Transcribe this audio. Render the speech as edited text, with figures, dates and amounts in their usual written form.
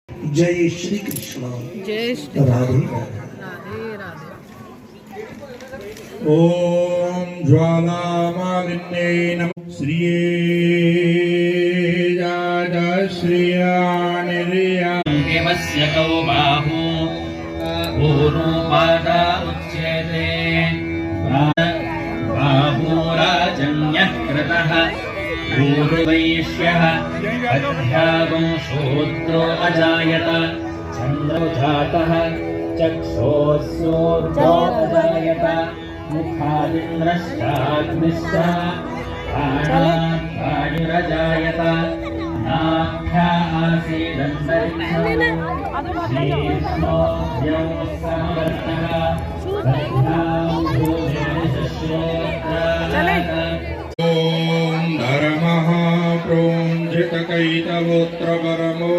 जय श्री कृष्ण। जय श्री राधे राधे राधे। ओम ज्वालामालिन्ये नमः। श्रिये श्रिया देवस्य कौ बाहू ऊरूपादा उच्यते बाहूराजन्यः कृतः ऊरुवैश्यः अध्यागो शूद्रो अजायत चन्द्रो जातः चक्षुः अजायत मुखादिन्द्रश्चाग्निश्च प्राणायुरजायत नाभ्या ओम धर्मः प्रोञ्जितकैतवोऽत्र परमो